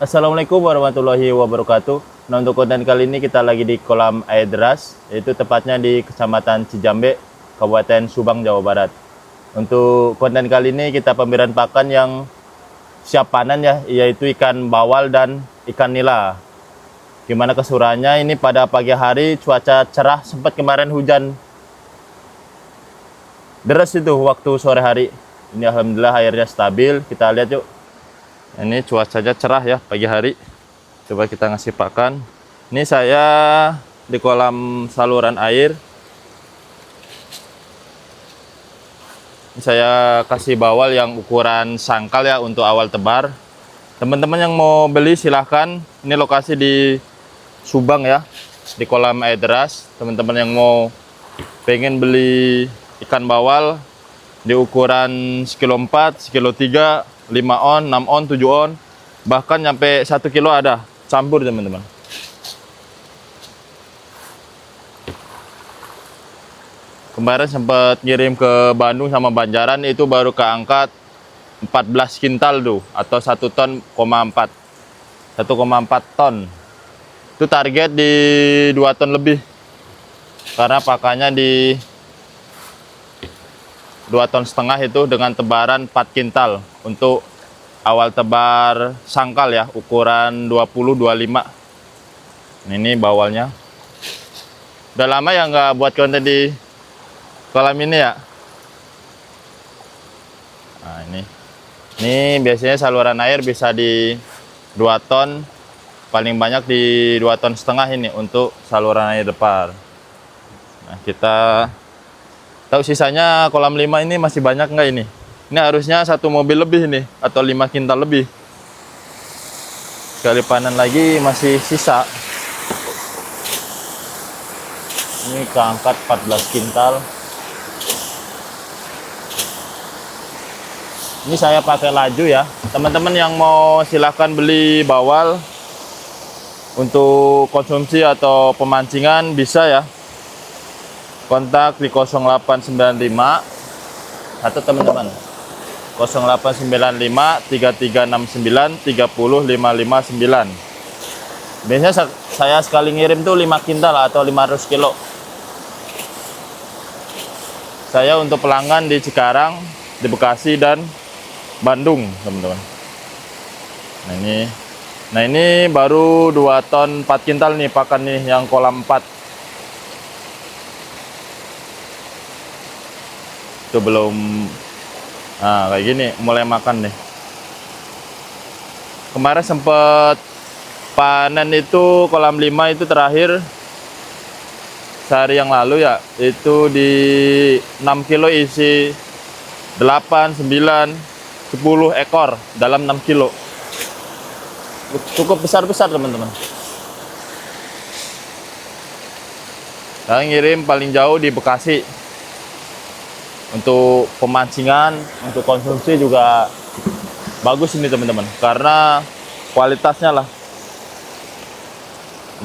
Assalamualaikum warahmatullahi wabarakatuh. Nah, untuk konten kali ini kita lagi di kolam air deras, yaitu tepatnya di Kecamatan Cijambe, Kabupaten Subang, Jawa Barat. Untuk konten kali ini kita pemberian pakan yang siap panen ya, yaitu ikan bawal dan ikan nila. Gimana kesurannya ini pada pagi hari, cuaca cerah, sempat kemarin hujan deras itu waktu sore hari. Ini alhamdulillah airnya stabil, kita lihat yuk. Ini cuacanya cerah ya pagi hari. Coba kita ngasih pakan. Ini saya di kolam saluran air. Ini saya kasih bawal yang ukuran sangkal ya untuk awal tebar. Teman-teman yang mau beli silahkan. Ini lokasi di Subang ya, di kolam air deras. Teman-teman yang mau pengen beli ikan bawal di ukuran sekilo 4, sekilo 3, 5 on, 6 on, 7 on, bahkan nyampe 1 kilo ada, campur teman-teman. Kemarin sempat ngirim ke Bandung sama Banjaran, itu baru keangkat 14 kintal tuh, atau 1 ton, 1,4 ton. Itu target di 2 ton lebih, karena pakannya di 2,5 ton itu dengan tebaran 4 kintal untuk awal tebar sangkal ya, ukuran 20-25. Ini bawalnya. Udah lama ya nggak buat konten di kolam ini ya. Nah ini biasanya saluran air bisa di 2 ton, paling banyak di 2,5 ton ini untuk saluran air depan. Nah, kita tahu sisanya kolam 5 ini masih banyak nggak ini? Ini harusnya 1 mobil lebih nih, atau 5 kintal lebih. Sekali panen lagi masih sisa. Ini keangkat 14 kintal. Ini saya pakai laju ya. Teman-teman yang mau silahkan beli bawal untuk konsumsi atau pemancingan bisa ya. Kontak di 0895 atau teman-teman 0895 3369 30559. Biasanya saya sekali ngirim tuh 5 kintal atau 500 kilo. Saya untuk pelanggan di Cikarang, di Bekasi dan Bandung, teman-teman. Nah ini baru 2 ton 4 kintal nih pakan nih yang kolam 4. Itu belum, nah kayak gini mulai makan nih. Kemarin sempet panen itu kolam 5 itu terakhir sehari yang lalu ya, itu di 6 kilo isi 8, 9, 10 ekor dalam 6 kilo. Cukup besar-besar teman-teman. Saya ngirim paling jauh di Bekasi. Untuk pemancingan, untuk konsumsi juga bagus ini teman-teman, karena kualitasnya lah.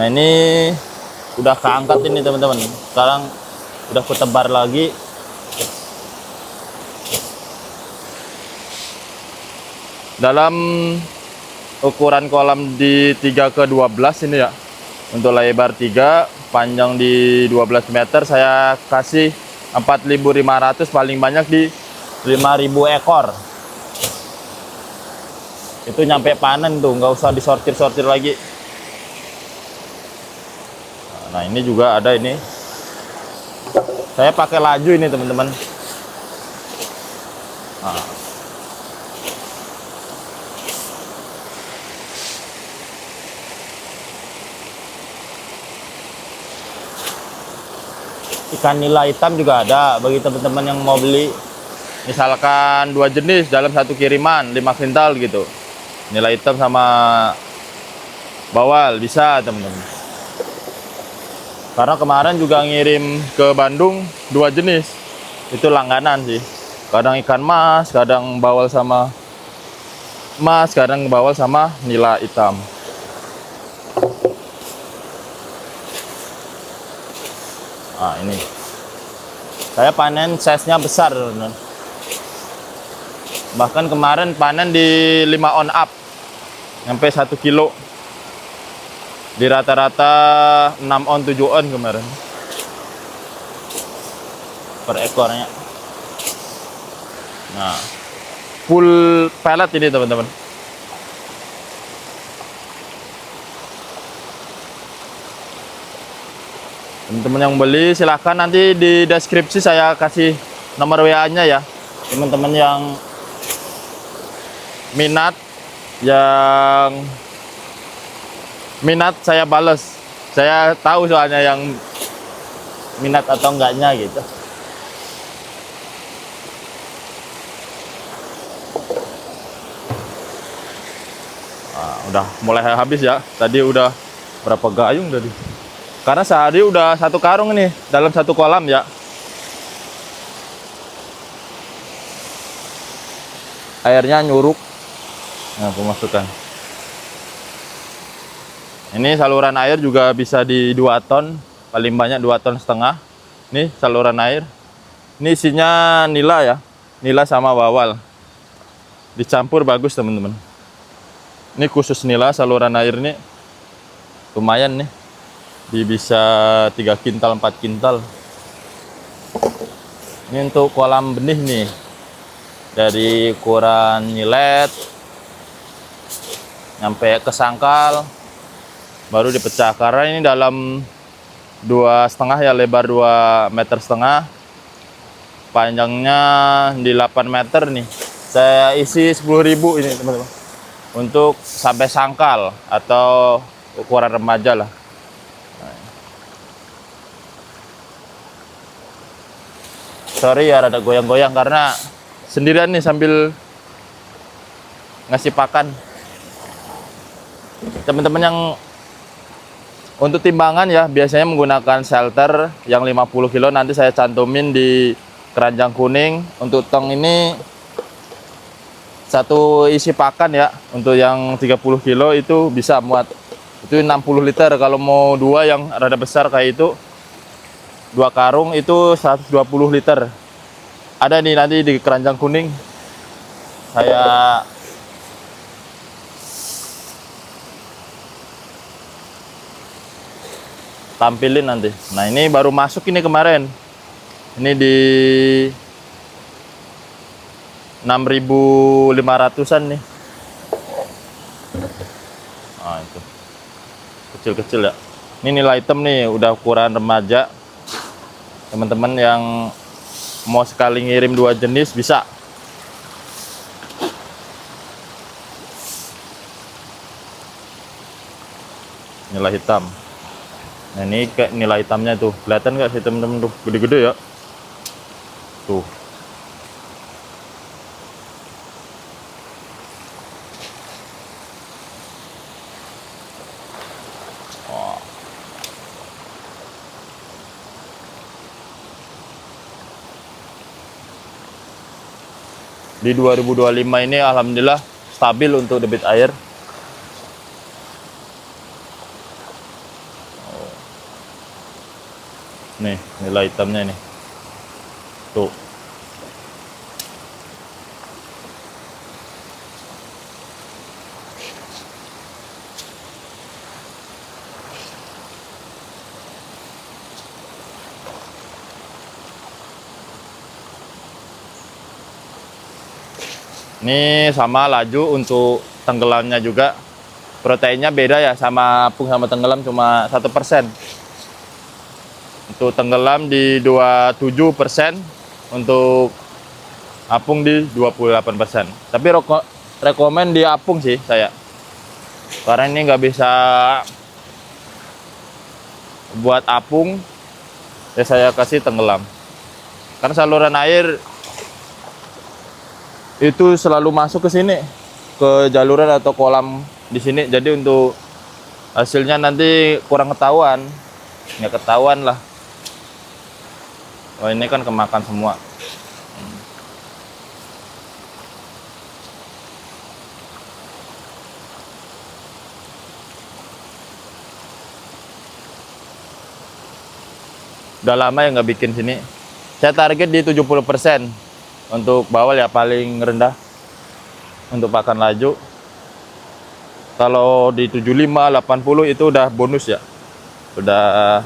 Nah ini udah keangkat ini teman-teman, sekarang udah kutebar lagi. Dalam ukuran kolam di 3x12 ini ya, untuk lebar 3, panjang di 12 meter, saya kasih 4.500, paling banyak di 5.000 ekor. Itu nyampe panen tuh, nggak usah disortir-sortir lagi. Nah ini juga ada ini. Saya pakai laju ini teman-teman. Nah. Ikan nila hitam juga ada bagi teman-teman yang mau beli. Misalkan 2 jenis dalam 1 kiriman 5 kintal gitu. Nila hitam sama bawal bisa teman-teman. Karena kemarin juga ngirim ke Bandung 2 jenis. Itu langganan sih. Kadang ikan mas, kadang bawal sama mas, kadang bawal sama nila hitam. Nah ini saya panen size-nya besar teman-teman. Bahkan kemarin panen di 5 on up. Sampai 1 kilo. Di rata-rata 6 on 7 on kemarin per ekornya. Nah, full pelet ini teman-teman. Teman-teman yang beli silahkan, nanti di deskripsi saya kasih nomor WA-nya ya. Teman-teman yang minat, saya bales. Saya tahu soalnya yang minat atau enggaknya gitu. Nah, udah mulai habis ya. Tadi udah berapa gayung tadi? Karena sehari udah 1 karung nih dalam 1 kolam ya. Airnya nyuruk. Nah, pemasukan. Ini saluran air juga bisa di 2 ton, paling banyak 2,5 ton. Ini saluran air. Ini isinya nila ya. Nila sama bawal. Dicampur bagus teman-teman. Ini khusus nila saluran air ini. Lumayan nih. Bisa 3 kintal 4 kintal. Ini untuk kolam benih nih, dari ukuran nyilet nyampe ke sangkal baru dipecah, karena ini dalam 2,5 ya, lebar 2,5 meter, panjangnya di 8 meter nih. Saya isi 10.000 ini teman-teman, untuk sampai sangkal atau ukuran remaja lah. Sorry ya rada goyang-goyang karena sendirian nih sambil ngasih pakan. Teman-teman yang untuk timbangan ya, biasanya menggunakan shelter yang 50 kilo, nanti saya cantumin di keranjang kuning. Untuk tong ini satu isi pakan ya, untuk yang 30 kilo itu bisa muat, itu 60 liter. Kalau mau 2 yang rada besar kayak itu, 2 karung itu 120 liter. Ada nih nanti di keranjang kuning. Saya tampilin nanti. Nah, ini baru masuk ini kemarin. Ini di 6.500-an nih. Nah, itu. Kecil-kecil ya. Ini nilai item nih, udah ukuran remaja. Teman-teman yang mau sekali ngirim 2 jenis bisa. Nilai hitam. Nah, ini kayak nilai hitamnya tuh. Kelihatan nggak sih teman-teman tuh? Gede-gede ya. Tuh. Di 2025 ini alhamdulillah stabil untuk debit air. Nih, nilai hitamnya nih. Tuh. Ini sama laju untuk tenggelamnya juga. Proteinnya beda ya, sama apung sama tenggelam cuma 1%. Untuk tenggelam di 27%, untuk apung di 28%. Tapi rekomen di apung sih saya. Karena ini nggak bisa buat apung, ya saya kasih tenggelam. Karena saluran air itu selalu masuk ke sini, ke jaluran atau kolam di sini. Jadi untuk hasilnya nanti kurang ketahuan, nggak ketahuan lah. Oh, ini kan kemakan semua. Udah lama ya nggak bikin sini. Saya target di 70%. Untuk bawal ya paling rendah untuk pakan laju. Kalau di 75, 80 itu udah bonus ya. Udah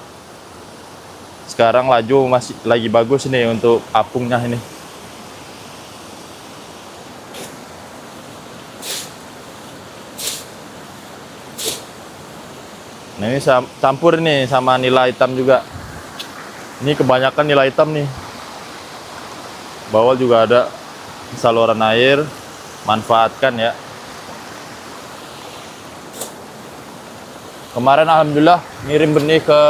sekarang laju masih lagi bagus nih untuk apungnya ini. Nah ini campur nih sama nila hitam juga. Ini kebanyakan nila hitam nih. Bawal juga ada saluran air, manfaatkan ya. Kemarin alhamdulillah ngirim benih ke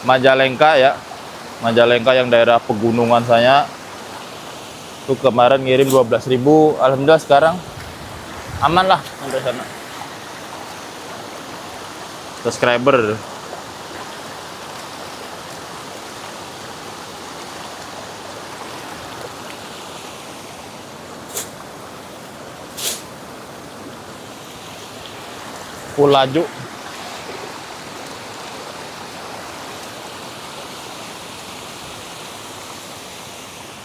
Majalengka ya. Majalengka yang daerah pegunungan saya. Itu kemarin ngirim 12.000. Alhamdulillah sekarang aman lah sampai sana. Subscriber. Full laju.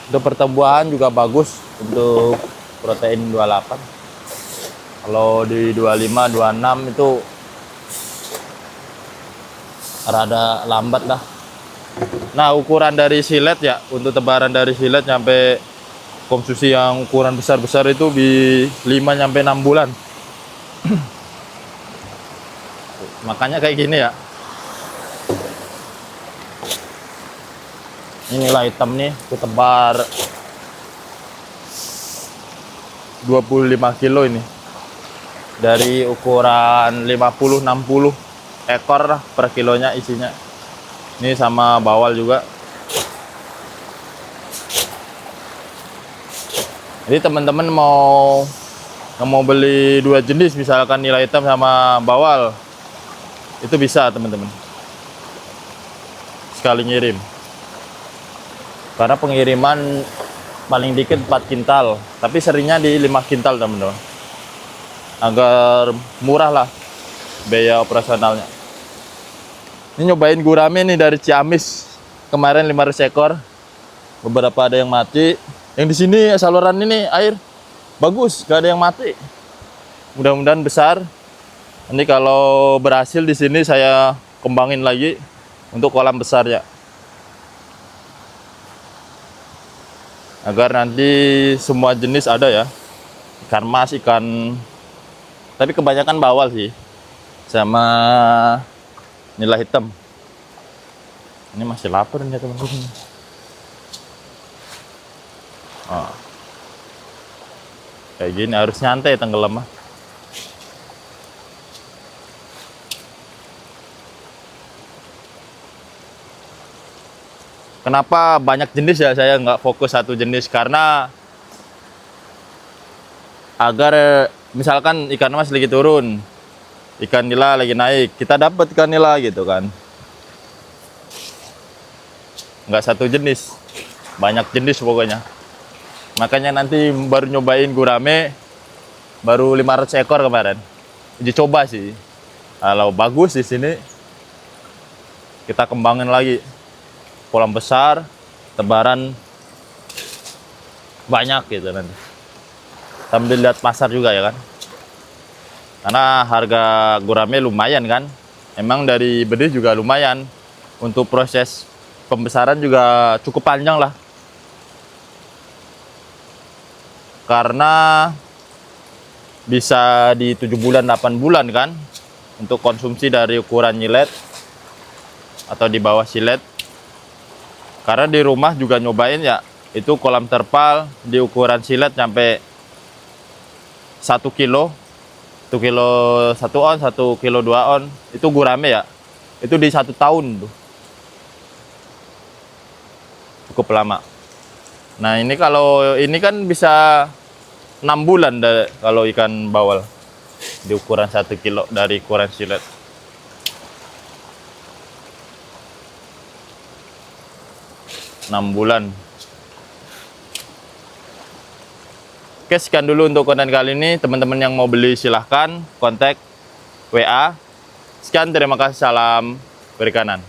Untuk pertumbuhan juga bagus untuk protein 28. Kalau di 25, 26 itu rada lambat lah. Nah, ukuran dari silet ya, untuk tebaran dari silet sampai konsumsi yang ukuran besar-besar itu di 5 sampai 6 bulan. Makanya kayak gini ya. Inilah hitam nih, aku tebar 25 kilo ini. Dari ukuran 50-60 ekor lah per kilonya isinya. Ini sama bawal juga. Jadi teman-teman mau beli dua jenis, misalkan nila hitam sama bawal, itu bisa teman-teman. Sekali ngirim. Karena pengiriman paling dikit 4 kintal, tapi seringnya di 5 kintal teman-teman. Agar murah lah biaya operasionalnya. Ini nyobain gurame nih dari Ciamis. Kemarin 500 ekor. Beberapa ada yang mati. Yang di sini saluran ini air bagus, gak ada yang mati. Mudah-mudahan besar. Nanti kalau berhasil di sini saya kembangin lagi untuk kolam besarnya. Agar nanti semua jenis ada ya. Ikan mas, ikan, tapi kebanyakan bawal sih. Sama nila hitam. Ini masih lapar nih teman-teman. Oh. Kayak gini harus nyantai tenggelam mah. Kenapa banyak jenis ya, saya nggak fokus satu jenis, karena agar misalkan ikan mas lagi turun, ikan nila lagi naik, kita dapat ikan nila gitu kan. Nggak satu jenis, banyak jenis pokoknya. Makanya nanti baru nyobain gurame, baru 500 ekor kemarin. Uji coba sih. Kalau bagus di sini, kita kembangin lagi. Kolam besar, tebaran banyak gitu nanti. Sambil lihat pasar juga ya kan. Karena harga gurame lumayan kan. Emang dari benih juga lumayan. Untuk proses pembesaran juga cukup panjang lah. Karena bisa di 7 bulan, 8 bulan kan. Untuk konsumsi dari ukuran nyilet atau di bawah silet. Karena di rumah juga nyobain ya, itu kolam terpal di ukuran silet sampai 1 kilo, 1 kilo 1 on, 1 kilo 2 on, itu gurame ya, itu di 1 tahun tuh. Cukup lama. Nah ini kalau ini kan bisa 6 bulan kalau ikan bawal di ukuran 1 kilo dari ukuran silet. Bulan. Oke, sekian dulu untuk konten kali ini. Teman-teman yang mau beli silahkan kontak WA. Sekian, terima kasih, salam perikanan.